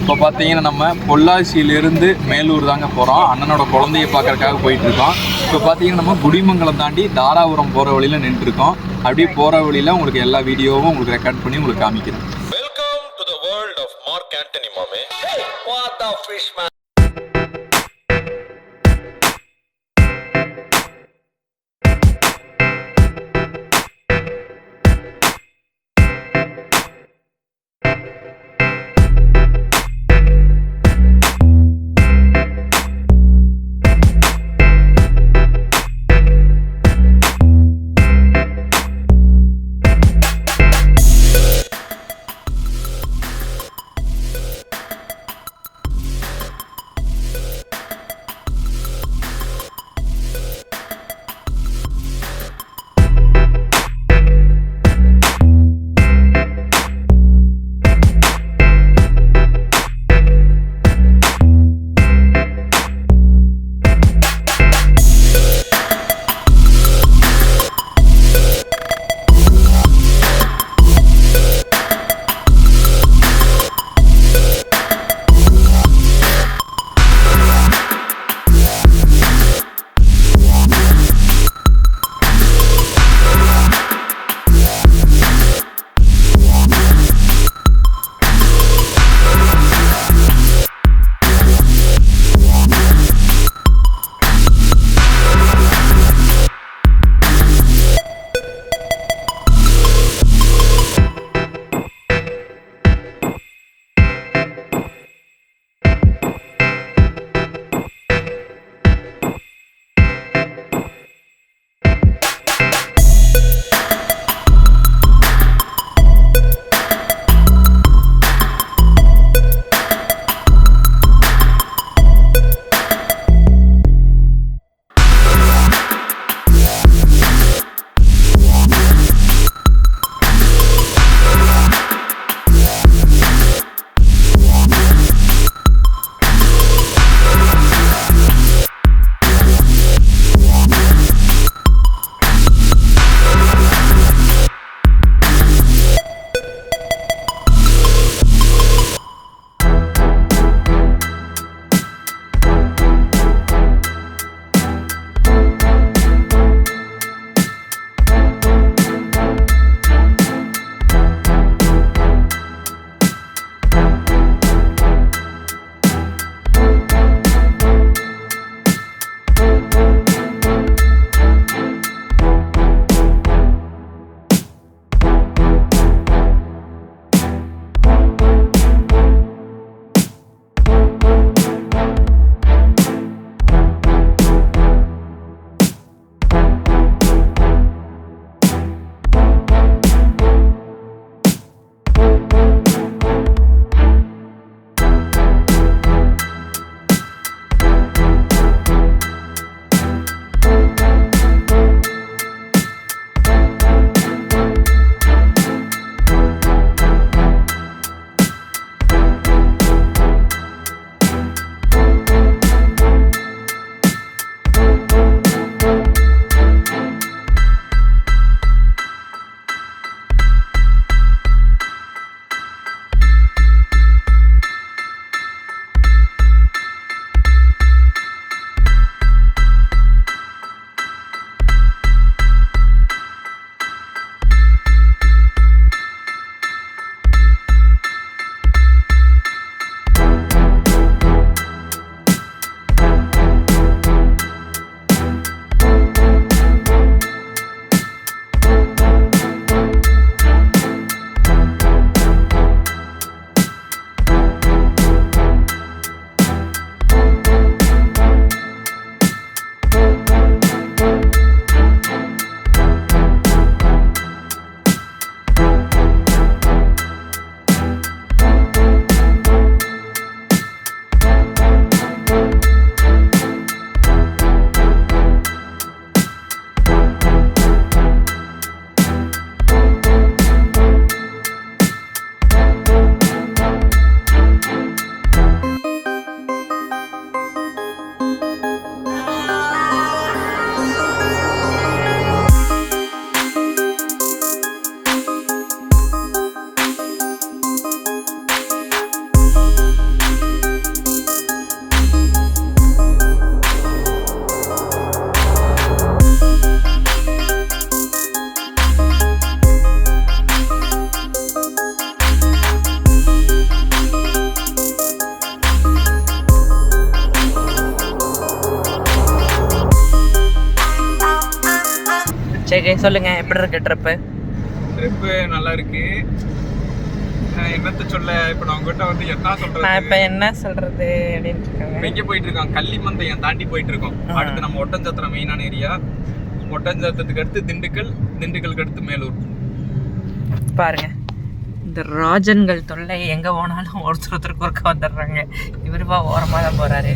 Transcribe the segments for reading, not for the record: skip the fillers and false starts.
இப்போ பார்த்தீங்கன்னா நம்ம பொள்ளாச்சியிலிருந்து மேலூர் தாங்க போகிறோம். அண்ணனோட குழந்தைய பார்க்கறதுக்காக போயிட்டுருக்கோம். இப்போ பார்த்தீங்கன்னா நம்ம குடிமங்கலம் தாண்டி தாராபுரம் போகிற வழியில் நின்றுருக்கோம். அப்படியே போகிற வழியில் உங்களுக்கு எல்லா வீடியோவும் உங்களுக்கு ரெக்கார்ட் பண்ணி உங்களுக்கு காமிக்கிறேன். Welcome to the world of Mark Antony, mame. Hey, what the fish, man? இருக்கு சொல்லுங்க, எப்படி இருக்கு ட்ரிப்பு? ட்ரிப்பு நல்லா இருக்கு. என்னத்த சொல்ல, இப்போ நான் உங்ககிட்ட வந்து என்ன சொல்றது, நான் இப்போ என்ன சொல்றது அப்படின்னு இருக்காங்க. எங்கே போயிட்டு இருக்கோம், கள்ளிமந்தையம் தாண்டி போயிட்டு இருக்கோம். அடுத்து நம்ம ஒட்டஞ்சத்திரம் மெயினான ஏரியா. ஒட்டஞ்சத்திரத்துக்கு அடுத்து திண்டுக்கல், திண்டுக்கலுக்கு அடுத்து மேலூர். பாருங்க, இந்த ராஜன்கள் தொல்லை எங்கே போனாலும் ஒருத்தருக்கு ஒருக்க வந்துடுறாங்க. இவருப்பா ஓரமாக தான் போகிறாரு.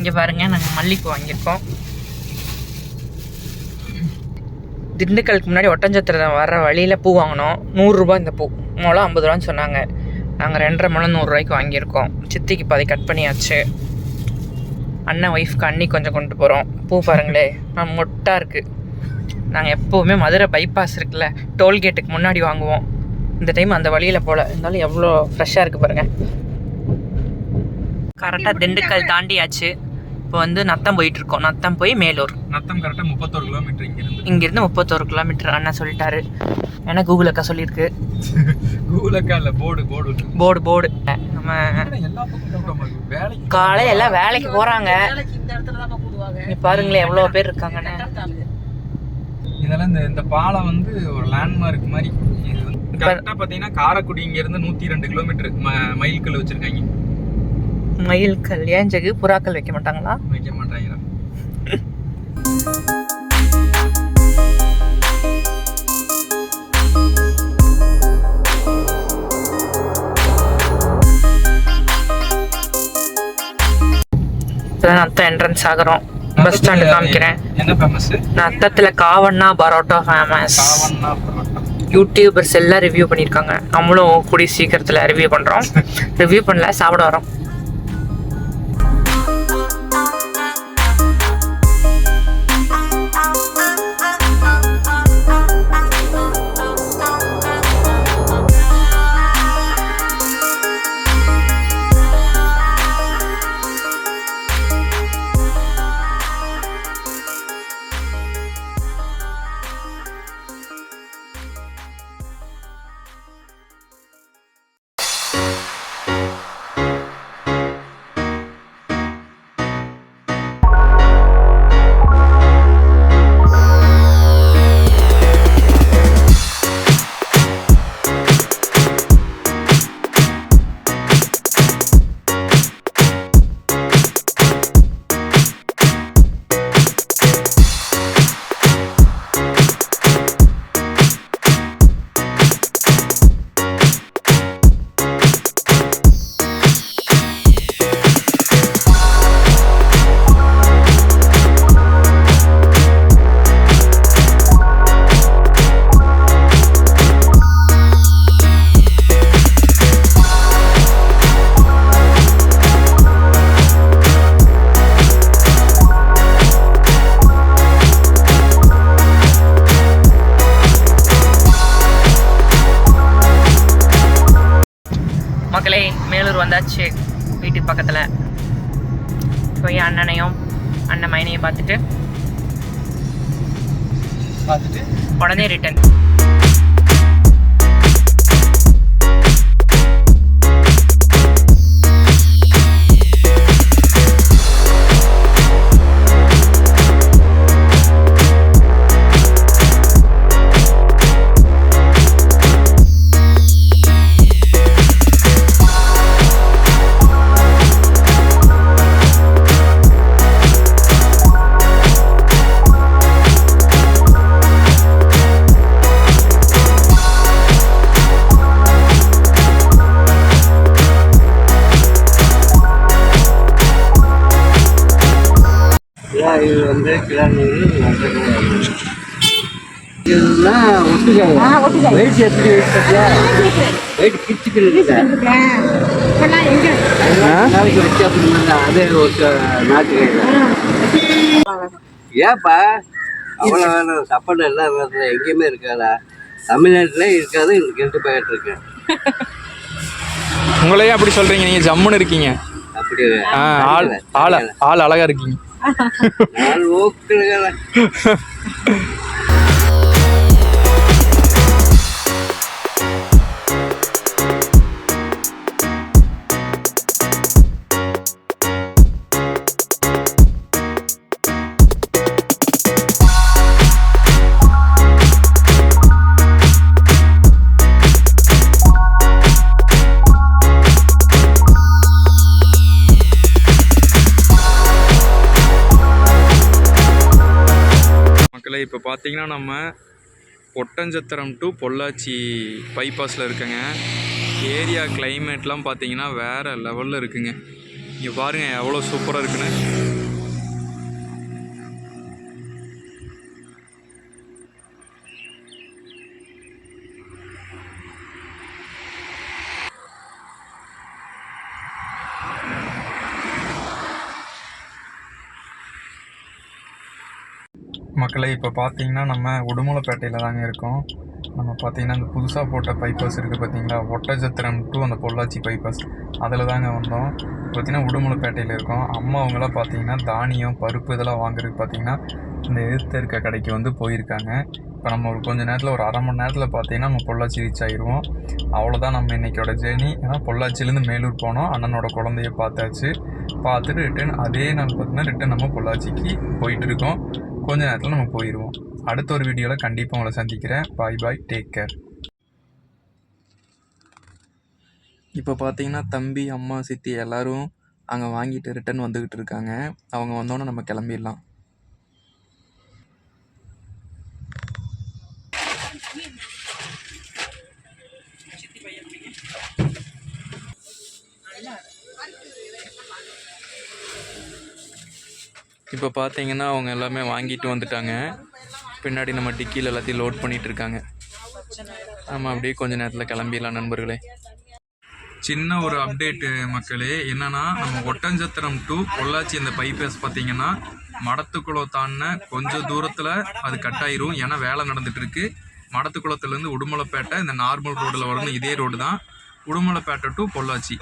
இங்கே பாருங்க, நாங்கள் மல்லிப்பூ வாங்கியிருக்கோம். திண்டுக்கலுக்கு முன்னாடி ஒட்டஞ்சத்திரம் வர்ற வழியில் பூ வாங்கினோம். 100 ரூபா இந்த பூ, முளம் 50 ரூபான்னு சொன்னாங்க. நாங்கள் 2.5 முளம் 100 ரூபாய்க்கு வாங்கியிருக்கோம். சித்திக்கு பாதி கட் பண்ணியாச்சு. அண்ணன் ஒய்ஃப்க்கு அண்ணி கொஞ்சம் கொண்டு போகிறோம். பூ பாருங்களே, நான் மொட்டாக இருக்குது. நாங்கள் எப்போவுமே மதுரை பைபாஸ் இருக்குல்ல, டோல்கேட்டுக்கு முன்னாடி வாங்குவோம். இந்த டைம் அந்த வழியில் போல், இருந்தாலும் எவ்வளோ ஃப்ரெஷ்ஷாக இருக்குது பாருங்கள். கரெக்டாக திண்டுக்கல் தாண்டியாச்சு. இப்போ வந்து நத்தம் போயிட்டுருக்கோம். நத்தம் போய் மேலூர். நத்தம் கரெக்டாக 31 கிலோமீட்டர் இங்கேருந்து 31 கிலோமீட்டர் அண்ணா சொல்லிட்டாரு. ஏன்னா கூகுள் அக்கா சொல்லியிருக்கு. கூகுள் அக்கா இல்லை, போர்டு. நம்ம காலையில் எல்லாம் வேலைக்கு போகிறாங்க. பாருங்களேன் எவ்வளோ பேர் இருக்காங்கன்னு. இதெல்லாம் இந்த பாலம் வந்து ஒரு லேண்ட்மார்க் மாதிரி. இது வந்து கரெக்டாக பார்த்தீங்கன்னா காரைக்குடி இங்கேருந்து 102 கிலோமீட்டர் மைல்கல் வச்சுருக்காங்க. மயில்கல் ஏன் ஜெகு புறாக்கள் வைக்க மாட்டாங்களா? வைக்க மாட்டாங்களா? இப்போதான் நத்தம் என்ட்ரன்ஸ் ஆகிறோம். பஸ் ஸ்டாண்டு காமிக்கிறேன். என்ன ஃபேமஸ்? நத்தத்தில் காவண்ணா பரோட்டா ஃபேமஸ். யூடியூபர்ஸ் எல்லாம் ரிவ்யூ பண்ணியிருக்காங்க. நம்மளும் கூடிய சீக்கிரத்தில் ரிவ்யூ பண்ணுறோம். ரிவ்யூ பண்ணல, சாப்பிட வரோம். வந்தாச்சு. வீட்டுக்கு கோயில் பக்கத்தில் போய் அண்ணனையும் அண்ணன் மைனையும் பார்த்துட்டு உடனே ரிட்டன். இது வந்து கிளாநீர் இதெல்லாம் ஒட்டுக்காங்க. வெயிட் எப்படி வெயிட் கிச்சுக்கிறது நாளைக்கு வச்சு அப்படி அதே ஒரு நாட்டுக்காய். ஏப்பா அவ்வளோ வேணும் சாப்பாடு எல்லாம் எங்கேயுமே இருக்காதா? தமிழ்நாட்டிலே இருக்காது. எனக்கு 2 பேக்கெட் இருக்கு. உங்களையே அப்படி சொல்றீங்க, நீங்க ஜம்முன்னு இருக்கீங்க. அப்படி ஆள் அழகா இருக்கீங்க. இப்போ பார்த்தீங்கன்னா நம்ம ஒட்டஞ்சத்திரம் டு பொள்ளாச்சி பைபாஸில் இருக்குங்க. ஏரியா கிளைமேட்லாம் பார்த்தீங்கன்னா வேறு லெவலில் இருக்குங்க. இங்கே பாருங்கள் எவ்வளோ சூப்பராக இருக்குன்னு. மக்களை இப்போ பார்த்தீங்கன்னா நம்ம உடுமலைப்பேட்டையில் தாங்க இருக்கோம். நம்ம பார்த்தீங்கன்னா இந்த புதுசாக போட்ட பைபாஸ் இருக்குது பார்த்தீங்களா, ஒட்டஞ்சத்திரம் டு அந்த பொள்ளாச்சி பைபாஸ், அதில் தாங்க வந்தோம். பார்த்தீங்கன்னா உடுமலைப்பேட்டையில் இருக்கோம். அம்மா அவங்களாம் பார்த்தீங்கன்னா தானியம் பருப்பு இதெல்லாம் வாங்குறதுக்கு பார்த்தீங்கன்னா இந்த எதிர்த்து இருக்க கடைக்கு வந்து போயிருக்காங்க. இப்போ நம்ம ஒரு கொஞ்சம் நேரத்தில் ஒரு 1/2 மணி நேரத்தில் பார்த்தீங்கன்னா நம்ம பொள்ளாச்சி ரீச் ஆகிடுவோம். அவ்வளோதான் நம்ம இன்றைக்கோட ஜேர்னி. ஏன்னா பொள்ளாச்சிலேருந்து மேலூர் போனோம், அண்ணனோட குழந்தைய பார்த்தாச்சு. பார்த்துட்டு ரிட்டன் அதே நாள் பார்த்தீங்கன்னா ரிட்டன் நம்ம பொள்ளாச்சிக்கு போயிட்டுருக்கோம். கொஞ்ச நேரத்தில் நம்ம போயிடுவோம். அடுத்த ஒரு வீடியோவில் கண்டிப்பாக உங்களை சந்திக்கிறேன். பாய் பாய், டேக் கேர். இப்போ பார்த்தீங்கன்னா தம்பி அம்மா சித்தி எல்லோரும் அங்கே வாங்கிட்டு ரிட்டன் வந்துக்கிட்டு இருக்காங்க. அவங்க வந்தோன்னே நம்ம கிளம்பிடலாம். இப்போ பார்த்தீங்கன்னா அவங்க எல்லாமே வாங்கிட்டு வந்துட்டாங்க. பின்னாடி நம்ம டிக்கியில் எல்லாத்தையும் லோட் பண்ணிகிட்டு இருக்காங்க. நம்ம அப்படியே கொஞ்சம் நேரத்தில் கிளம்பிடலாம் நண்பர்களே. சின்ன ஒரு அப்டேட்டு மக்களே, என்னென்னா நம்ம ஒட்டஞ்சத்திரம் டு பொள்ளாச்சி இந்த பைபாஸ் பார்த்தீங்கன்னா மடத்துக்குளம் தாண்டின கொஞ்சம் தூரத்தில் அது கட் ஆயிரும். ஏன்னா வேலை நடந்துகிட்ருக்கு. மடத்துக்குளத்துலேருந்து உடுமலைப்பேட்டை இந்த நார்மல் ரோடில் வரணும், இதே ரோடு தான். உடுமலைப்பேட்டை டு பொள்ளாச்சி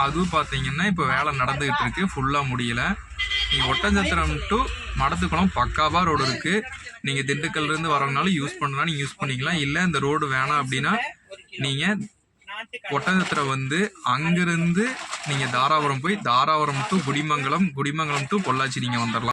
அதுவும் பார்த்தீங்கன்னா இப்போ வேலை நடந்துகிட்டு இருக்கு, ஃபுல்லாக முடியலை. நீங்கள் ஒட்டஞ்சத்திரம் டு மடத்துக்குளம் பக்காவாக ரோடு இருக்குது. நீங்கள் திண்டுக்கல்லேருந்து வரவங்கனாலும் யூஸ் பண்ணலாம், நீங்கள் யூஸ் பண்ணிக்கலாம். இல்லை இந்த ரோடு வேணாம் அப்படின்னா நீங்கள் ஒட்டஞ்சத்திரம் வந்து அங்கேருந்து நீங்கள் தாராபுரம் போய் தாராபுரம் டு குடிமங்கலம், குடிமங்கலம் டு பொள்ளாச்சி நீங்கள் வந்துடலாம்.